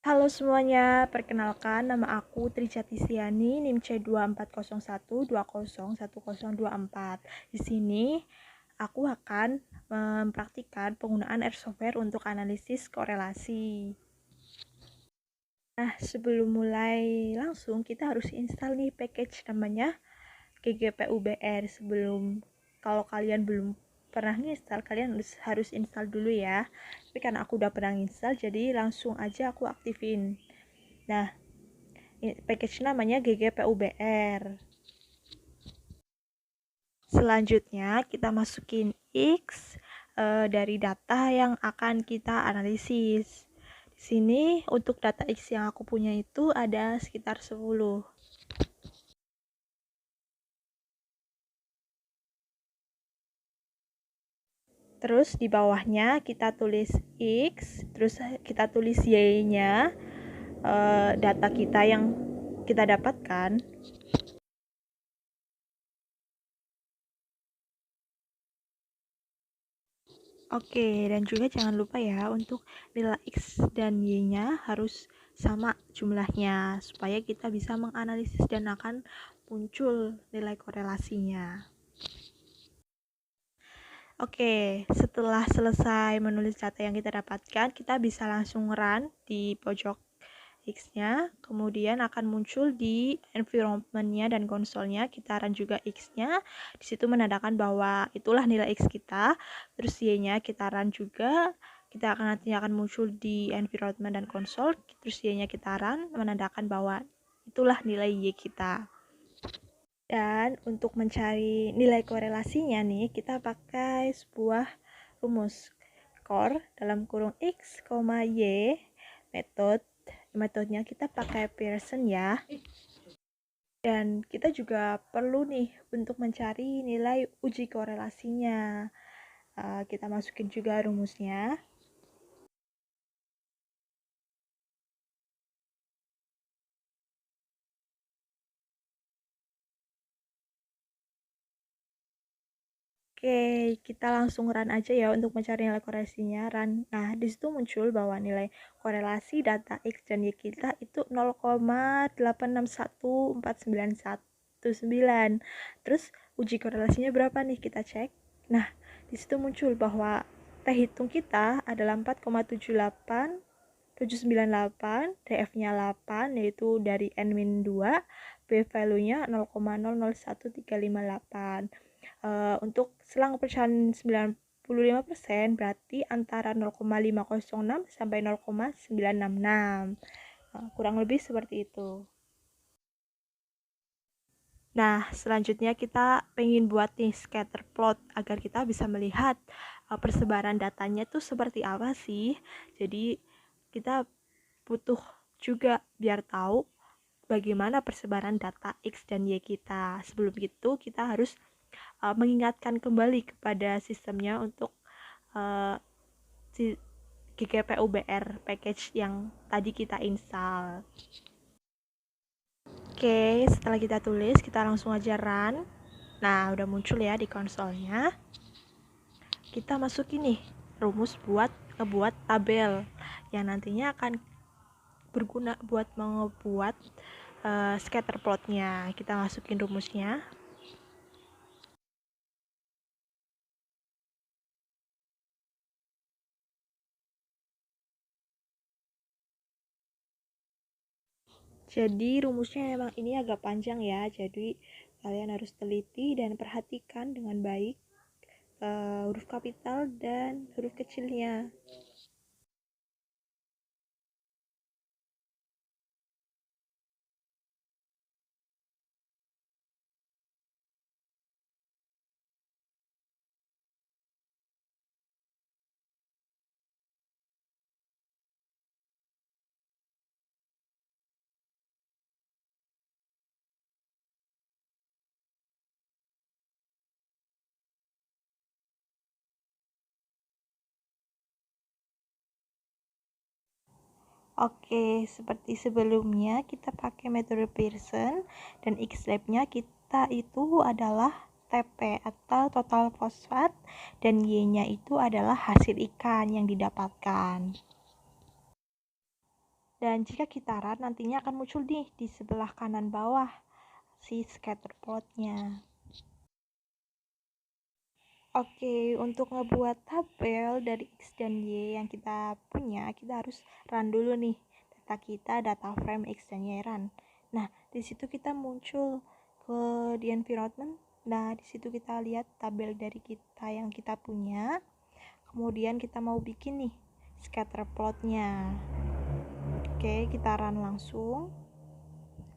Halo semuanya, perkenalkan nama aku Trijati Siani, NIM C240120101024. Di sini aku akan mempraktikkan penggunaan R software untuk analisis korelasi. Nah, sebelum mulai langsung kita harus install nih package namanya GGPUBR. Kalau kalian belum pernah install, kalian harus install dulu ya. Tapi karena aku udah pernah install, jadi langsung aja aku aktifin. Nah, package namanya GGPUBR. Selanjutnya kita masukin X dari data yang akan kita analisis. Di sini untuk data X yang aku punya itu ada sekitar 10. Terus di bawahnya kita tulis X, terus kita tulis Y-nya, data kita yang kita dapatkan. Oke, dan juga jangan lupa ya untuk nilai X dan Y-nya harus sama jumlahnya supaya kita bisa menganalisis dan akan muncul nilai korelasinya. Oke, setelah selesai menulis data yang kita dapatkan, kita bisa langsung run di pojok X-nya, kemudian akan muncul di environment-nya dan konsolnya, kita run juga X-nya, di situ menandakan bahwa itulah nilai X kita, terus Y-nya kita run juga, kita nantinya akan muncul di environment dan konsol, terus Y-nya kita run, menandakan bahwa itulah nilai Y kita. Dan untuk mencari nilai korelasinya nih, kita pakai sebuah rumus core dalam kurung X, Y, metodenya kita pakai Pearson ya. Dan kita juga perlu nih untuk mencari nilai uji korelasinya. Kita masukin juga rumusnya. Oke, kita langsung run aja ya untuk mencari nilai korelasinya. Run. Nah, di situ muncul bahwa nilai korelasi data X dan Y kita itu 0,86149119. Terus uji korelasinya berapa nih kita cek? Nah, di situ muncul bahwa T hitung kita adalah 4,78798, DF-nya 8 yaitu dari N-2, B value-nya 0,001358. Untuk selang perjalanan 95% berarti antara 0,506 sampai 0,966. Kurang lebih seperti itu. Nah, selanjutnya kita pengen buat nih scatter plot agar kita bisa melihat persebaran datanya itu seperti apa sih. Jadi kita butuh juga biar tahu bagaimana persebaran data X dan Y kita. Sebelum itu kita harus mengingatkan kembali kepada sistemnya untuk si GGPUBR package yang tadi kita install. Oke, setelah kita tulis, kita langsung aja run. Nah, udah muncul ya di konsolnya. Kita masukin nih rumus buat ngebuat tabel yang nantinya akan berguna buat membuat scatter plotnya. Kita masukin rumusnya. Jadi rumusnya emang ini agak panjang ya, jadi kalian harus teliti dan perhatikan dengan baik huruf kapital dan huruf kecilnya. Oke, seperti sebelumnya kita pakai metode Pearson dan X-lab-nya kita itu adalah TP atau total fosfat dan Y-nya itu adalah hasil ikan yang didapatkan. Dan jika kita run, nantinya akan muncul nih di sebelah kanan bawah si scatter plotnya. Oke, untuk ngebuat tabel dari X dan Y yang kita punya, kita harus run dulu nih data kita, data frame X dan Y run. Nah, di situ kita muncul ke di environment. Nah, di situ kita lihat tabel dari kita yang kita punya. Kemudian kita mau bikin nih scatter plotnya. Oke, kita run langsung.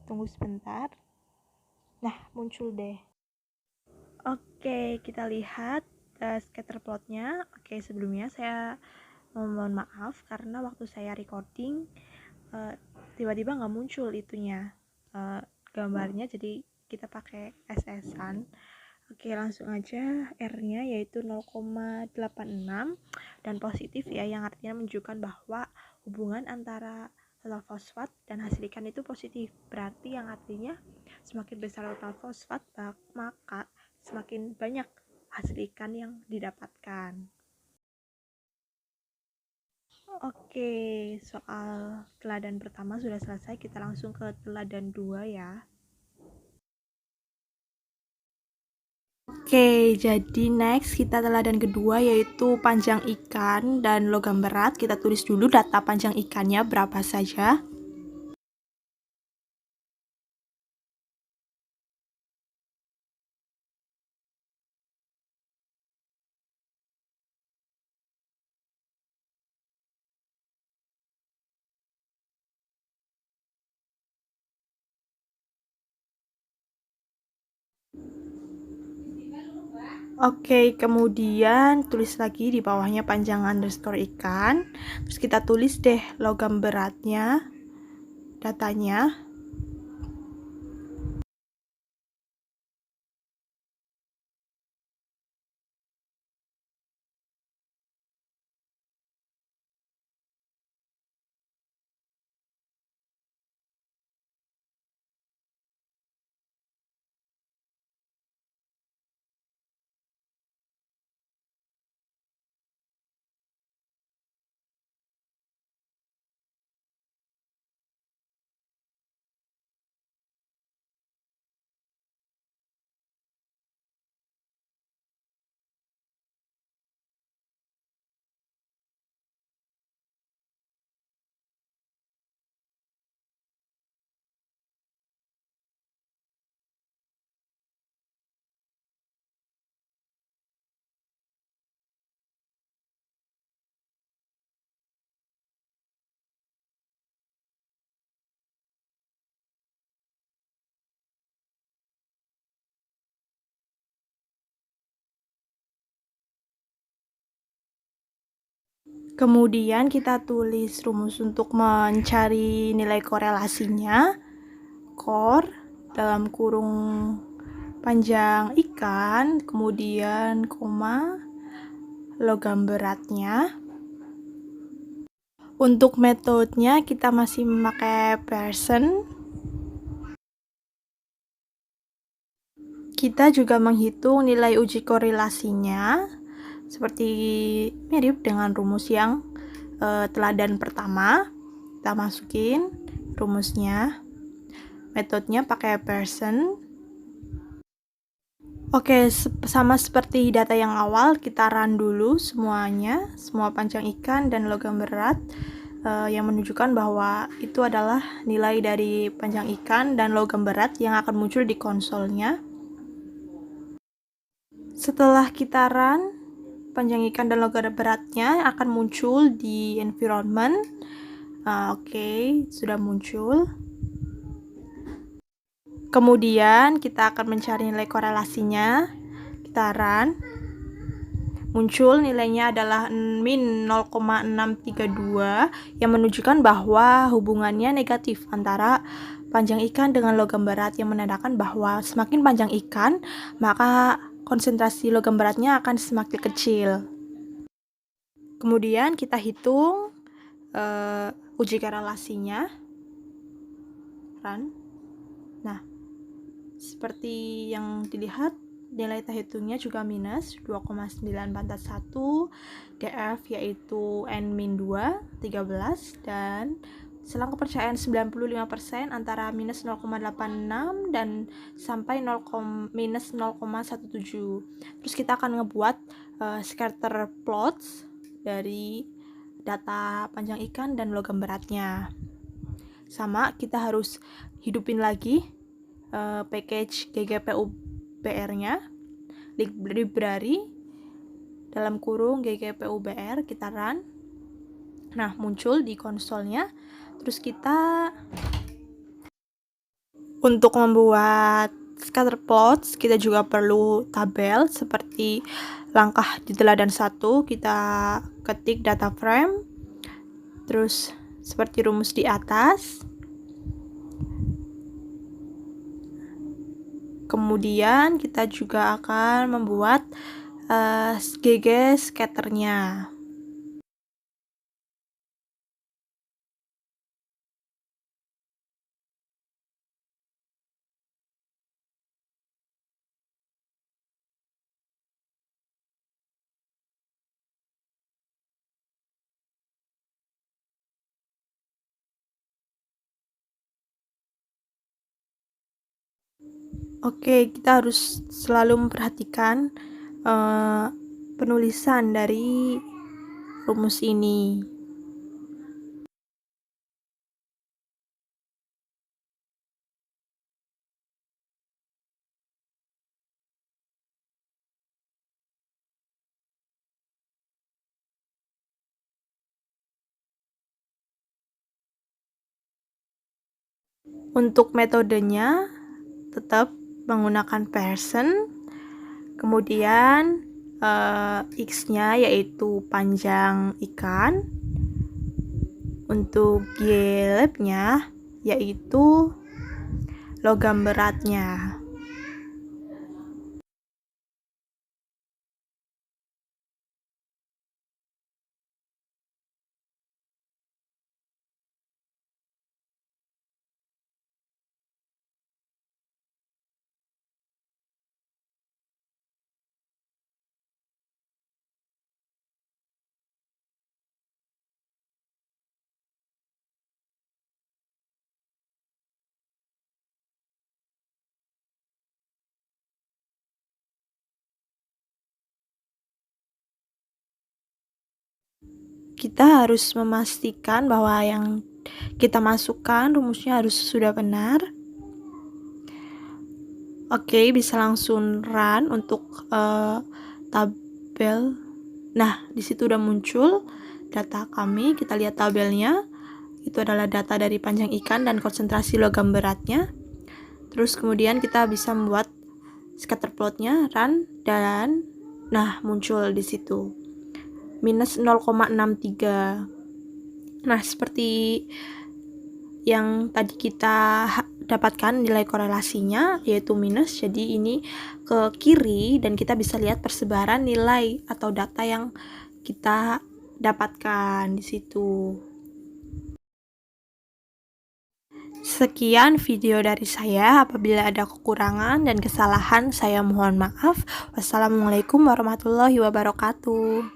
Tunggu sebentar. Nah, muncul deh. Oke, kita lihat scatter plotnya. Oke, sebelumnya saya mohon maaf karena waktu saya recording tiba-tiba nggak muncul itunya gambarnya, jadi kita pakai SS-an. Oke, langsung aja R-nya yaitu 0,86 dan positif ya, yang artinya menunjukkan bahwa hubungan antara total fosfat dan hasil ikan itu positif. Berarti yang artinya semakin besar total fosfat, maka semakin banyak hasil ikan yang didapatkan. Oke, soal teladan pertama sudah selesai, kita langsung ke teladan 2 ya. Oke, jadi next kita teladan kedua yaitu panjang ikan dan logam berat. Kita tulis dulu data panjang ikannya berapa saja. Oke, kemudian tulis lagi di bawahnya panjang underscore ikan. Terus kita tulis deh logam beratnya, datanya. Kemudian kita tulis rumus untuk mencari nilai korelasinya. Kor dalam kurung panjang ikan, kemudian koma logam beratnya. Untuk metodenya kita masih memakai Pearson. Kita juga menghitung nilai uji korelasinya seperti mirip dengan rumus yang teladan pertama. Kita masukin rumusnya. Metodenya pakai Pearson. Oke, sama seperti data yang awal, kita run dulu semuanya, semua panjang ikan dan logam berat yang menunjukkan bahwa itu adalah nilai dari panjang ikan dan logam berat yang akan muncul di konsolnya. Setelah kita run, panjang ikan dan logam beratnya akan muncul di environment. Oke, sudah muncul. Kemudian kita akan mencari nilai korelasinya. Kita run. Muncul nilainya adalah min 0,632 yang menunjukkan bahwa hubungannya negatif antara panjang ikan dengan logam berat, yang menandakan bahwa semakin panjang ikan, maka konsentrasi logam beratnya akan semakin kecil. Kemudian kita hitung uji korelasinya. Run. Nah, seperti yang dilihat, nilai terhitungnya juga minus 2,941 DF yaitu N-2 13 dan selang kepercayaan 95% antara minus 0,86 dan sampai minus 0,17. Terus kita akan ngebuat scatter plots dari data panjang ikan dan logam beratnya. Sama, kita harus hidupin lagi package ggpubr-nya, library dalam kurung ggpubr, kita run. Nah, muncul di konsolnya. Terus kita untuk membuat scatter plots, kita juga perlu tabel seperti langkah di teladan 1, kita ketik data frame, terus seperti rumus di atas. Kemudian kita juga akan membuat GG scatternya. Oke, kita harus selalu memperhatikan penulisan dari rumus ini. Untuk metodenya tetap menggunakan Pearson, kemudian X-nya yaitu panjang ikan, untuk Y-lab-nya yaitu logam beratnya. Kita harus memastikan bahwa yang kita masukkan rumusnya harus sudah benar. Oke, bisa langsung run untuk tabel. Nah, di situ udah muncul data kami. Kita lihat tabelnya. Itu adalah data dari panjang ikan dan konsentrasi logam beratnya. Terus kemudian kita bisa membuat scatter plotnya, run, dan nah muncul di situ minus 0,63. Nah, seperti yang tadi kita dapatkan nilai korelasinya yaitu minus, jadi ini ke kiri dan kita bisa lihat persebaran nilai atau data yang kita dapatkan di situ. Sekian video dari saya. Apabila ada kekurangan dan kesalahan, saya mohon maaf. Wassalamualaikum warahmatullahi wabarakatuh.